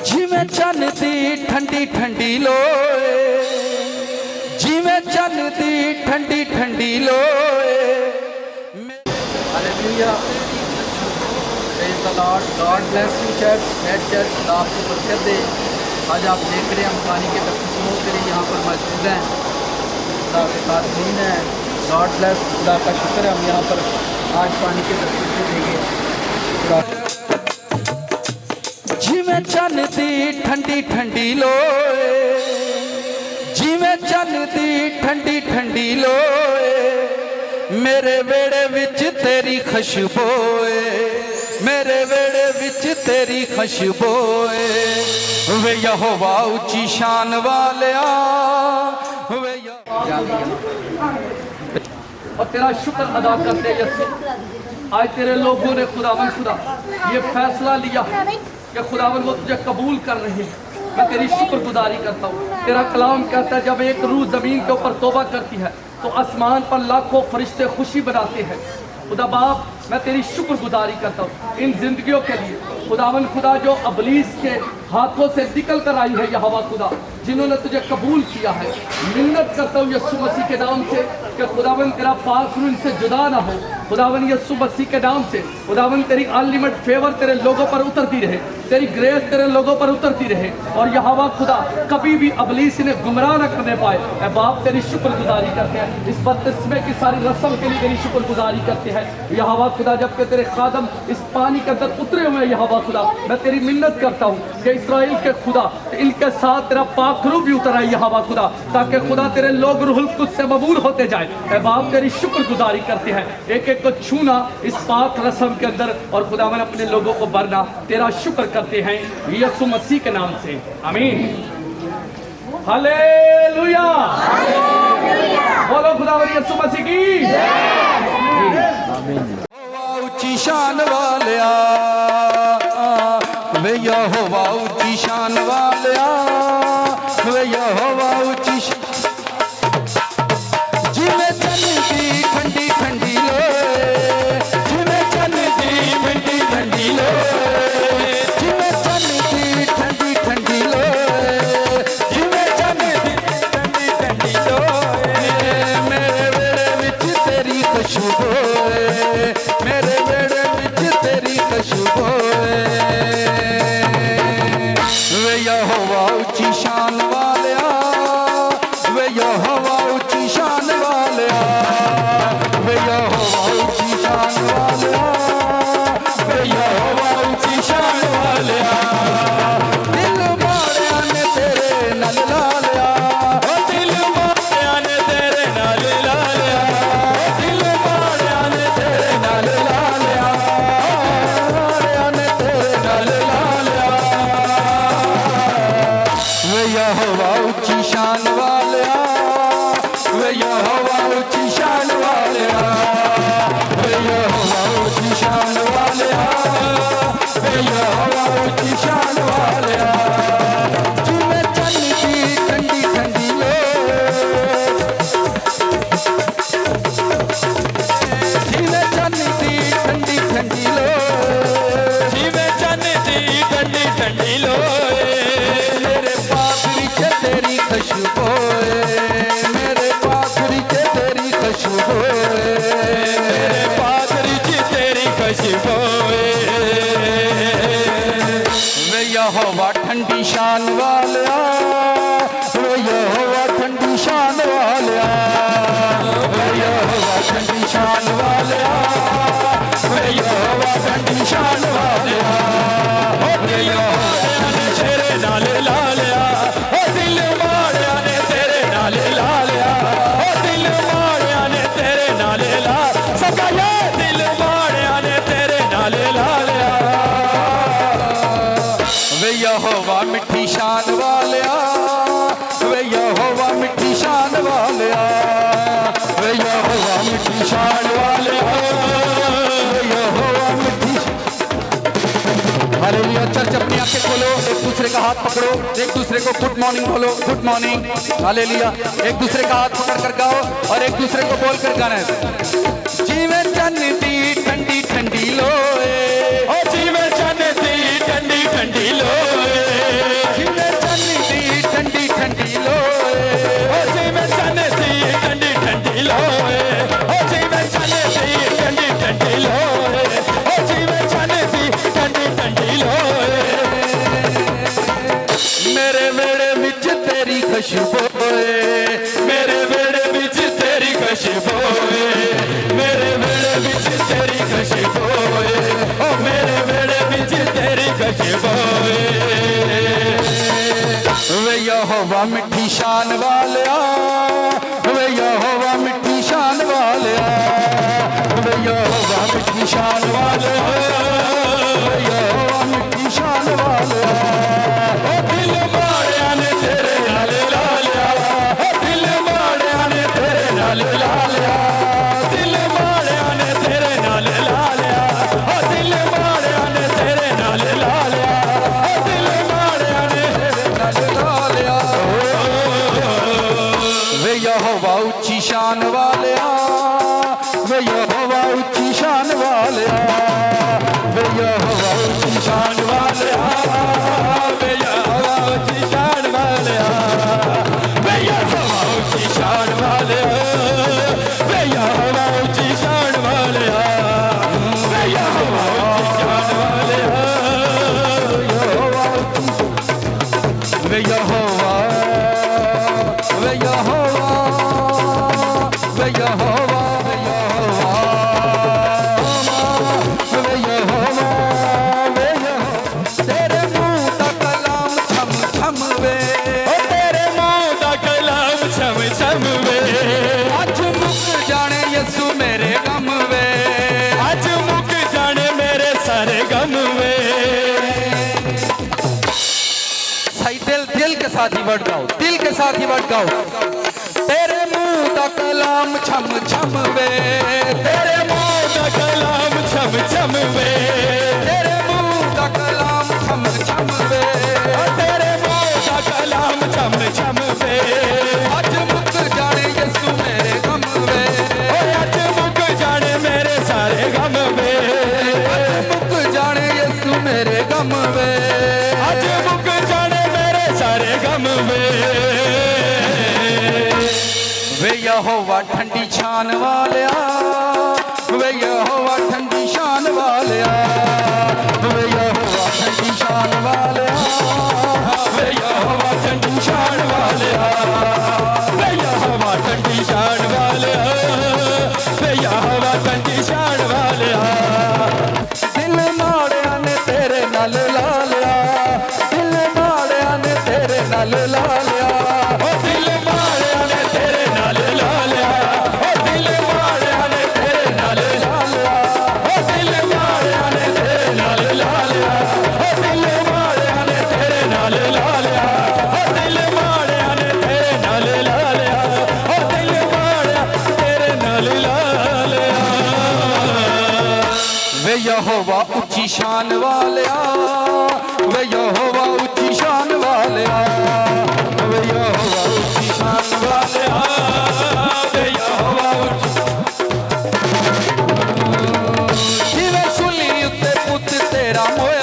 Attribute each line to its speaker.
Speaker 1: जिवें चन्न दी ठंडी ठंडी लोए, जिवें चन्न दी ठंडी ठंडी लोए।
Speaker 2: Hallelujah, praise the Lord, God bless you church, head church, खुदा आपको बरकत दे। आज आप देख रहे हैं हम पानी के बपतिस्मों के लिए यहाँ पर मौजूद हैं, खुदा के साथ दीन है। गॉड ब्लेस, खुदा का शुक्र है हम यहाँ पर आज पानी के बपतिस्मे देंगे।
Speaker 1: जिवें चन्न दी ठंडी ठंडी लोए, जिवें चन्न दी ठंडी ठंडी लोए। मेरे वेड़े विच तेरी खुशबोए, मेरे वेड़े विच तेरी खुशबोए। वे यहोवा ऊंची शान वालिया, वे
Speaker 2: और तेरा शुक्र अदा करते यीशु। आज तेरे लोगों ने खुदावन खुदा ये फैसला लिया कि खुदावन वो तुझे कबूल कर रहे हैं। मैं तेरी शुक्रगुजारी करता हूँ। तेरा कलाम कहता है जब एक रूह ज़मीन के ऊपर तौबा करती है तो आसमान पर लाखों फरिश्ते खुशी बनाते हैं। खुदा बाप, मैं तेरी शुक्रगुजारी करता हूँ इन जिंदगियों के लिए। खुदावन खुदा जो अबलीस के हाथों से निकल कर आई है यहोवा खुदा, जिन्होंने तुझे कबूल किया है, मिन्नत करता हूँ यीशु मसीह के नाम से कि खुदावन तेरा पाक रूह इनसे जुदा ना हो। खुदावन यीशु मसीह के नाम से खुदावन तेरी अनलिमिटेड फेवर तेरे लोगों पर उतरती रहे, तेरी ग्रेस तेरे लोगों पर उतरती रहे, और यहोवा खुदा कभी भी अबलीस इन्हें गुमराह न करने पाए। ऐ बाप, तेरी शुक्रगुजारी करते हैं इस बपतिस्मे की सारी रस्म के लिए, तेरी शुक्रगुजारी करते हैं यहोवा खुदा। जबकि तेरे खादम इस पानी के अंदर उतरे हुए हैं यहोवा खुदा, मैं तेरी मिन्नत करता हूँ कि इस्राएल के खुदा इनके साथ तेरा पाक रूह भी उतर आए यहोवा खुदा, ताकि खुदा तेरे लोग रूहुल कुद्स से मबूर होते जाए। ऐ बाप, तेरी शुक्रगुजारी करते हैं एक एक को छूना इस पाक रस्म के अंदर, और खुदावन अपने लोगों को भरना। तेरा शुक्र करते हैं यीशु मसीह के नाम से, आमीन। हालेलुया, बोलो खुदावन यीशु मसीह की आमीन।
Speaker 1: ऊंची शान वालिया, वे यहोवा ऊंची शान वालिया, वे यहोवा ऊंची जिवें चन्न दी ठंडी ठंडी लोए, जिवें चन्न दी ठंडी ठंडी लोए, जिवें चन्न दी ठंडी ठंडी लोए, जिवें चन्न दी ठंडी ठंडी लोए। मेरे वेड़े विच तेरी खुशबोए, मेरे वेड़े विच तेरी खुशबोए। वे यहोवा ऊंची शान वालिया, वे यहोवा ऊंची शान वालिया, वे यहोवा ऊंची शान वालिया, वे यहोवा ऊंची शान वालिया। दिल माड़िया ने तेरे नाल ला लिया, ओ दिल माड़िया ने तेरे नाल ला लिया, दिल माड़िया ने तेरे नाल ला लिया, माड़िया ने तेरे नाल ला लिया। वे यहोवा ऊंची शान वालिया, वे यहोवा ऊंची शान वालिया, वे यहोवा ऊंची शान वालिया, वे यहोवा ऊंची शान वालिया। जिवें चन्न दी ठंडी ठंडी लोए, जिवें चन्न दी ठंडी ठंडी लोए, जिवें चन्न दी ठंडी ठंडी लोए। मेरे पाक विच तेरी खुशबोए, मेरे पाक विच तेरी खुशबोए, मेरे पाक विच तेरी खुशबोए। वे यहोवा ठंडी शान वालिया, वे यहोवा ठंडी शान वालिया, वे यहोवा ठंडी शान वालिया, वे यहोवा ठंडी शान वालिया। वे यहोवा ने तेरे नाल ला लिया, ओ दिल माड़िया ने तेरे नाल ला लिया, ओ दिल माड़िया ने तेरे नाल ला, सका ये दिल माड़िया ने तेरे नाल ला लिया। वे यहोवा मिठी शान वालिया, वे यहोवा मिठी शान वालिया, वे यहोवा मिठी शान वालिया, वे यहोवा मिठी। हालेलुया। चर्च अपनी आंखें खोलो, एक दूसरे का हाथ पकड़ो, एक दूसरे को गुड मॉर्निंग बोलो, गुड मॉर्निंग। हालेलुया। एक दूसरे का हाथ पकड़ कर गाओ और एक दूसरे को बोल कर गाना है। जिवें चन्न दी ठंडी ठंडी लोए, ओ जिवें चन्न दी ठंडी ठंडी लोए,
Speaker 3: तेरी गजबावे
Speaker 1: वे यहोवा मिठी शान वालिया वे यहोवा मिठी शान वालिया वे यहोवा मिठी शान वालिया वे यहोवा मिठी शान वालिया
Speaker 3: ओ दिल माड़िया ने तेरे नाल ला लिया ओ दिल माड़िया ने तेरे नाल ला लिया दिल माड़िया ने तेरे नाल ला लिया ओ दिल माड़िया ने तेरे नाल ला लिया ओ दिल माड़िया ने
Speaker 1: लालिया वे यहोवा ऊंची शान वालिया वे यहोवा ऊंची शान वालिया वे यहोवा ऊंची शान वालिया
Speaker 3: वे यहोवा ऊंची शान वालिया वे यहोवा ऊंची शान वालिया वे यहोवा ऊंची शान वालिया वे यहोवा ऊंची शान वालिया
Speaker 1: वे यहोवा वे यहोवा वे यहोवा वे यहोवा वे यहोवा तेरे मुंह दा कलाम छम छम वे
Speaker 3: ओ तेरे मुंह दा कलाम छम छम वे
Speaker 1: अज मुक जाने यसु मेरे गम वे
Speaker 3: आज मुक जाने मेरे सारे गम वे
Speaker 1: सही दिल के साथ ही वर्ड गाओ दिल के साथ ही वर्ड गाओ तेरे मुंह दा कलाम छम छम वे
Speaker 3: तेरे मुंह दा कलाम छम छम वे
Speaker 1: तेरे मुंह दा कलाम छम छम वे
Speaker 3: ओ तेरे मुंह दा कलाम छम छम वे
Speaker 1: अज मुक जाने यसु मेरे गम वे
Speaker 3: ओ आज मुक जाने मेरे सारे गम वे
Speaker 1: मुक जाने यसु मेरे गम वे
Speaker 3: आज मुक जाने मेरे सारे गम वे
Speaker 1: वे यहोवा ठंडी छान वालिया वे यहोवा ठंडी शान वालिया वे यहोवा ठंडी शान वालिया
Speaker 3: वे यहोवा ठंडी शान वालिया वे यहोवा ठंडी शान वालिया वे यहोवा ठंडी शान वालिया
Speaker 1: दिल माड़िया ने तेरे नाल ला लिया दिल माड़िया ने तेरे नाल ला लिया
Speaker 3: ओ दिल माड़िया ने तेरे नाल ला लिया ओ दिल माड़िया ने तेरे नाल ला लिया ओ दिल माड़िया ने तेरे नाल ला लिया ओ दिल माड़िया ने तेरे नाल ला लिया ओ दिल माड़िया ने तेरे नाल ला लिया ओ दिल माड़िया तेरे नाल ला लिया
Speaker 1: वे यहोवा ऊंची शान वालिया वे यहोवा ऊंची शान वालिया वे यहोवा ऊंची शान वालिया
Speaker 3: वे यहोवा
Speaker 1: जिवें सुली उत्ते पुੱਤ तेरा मोए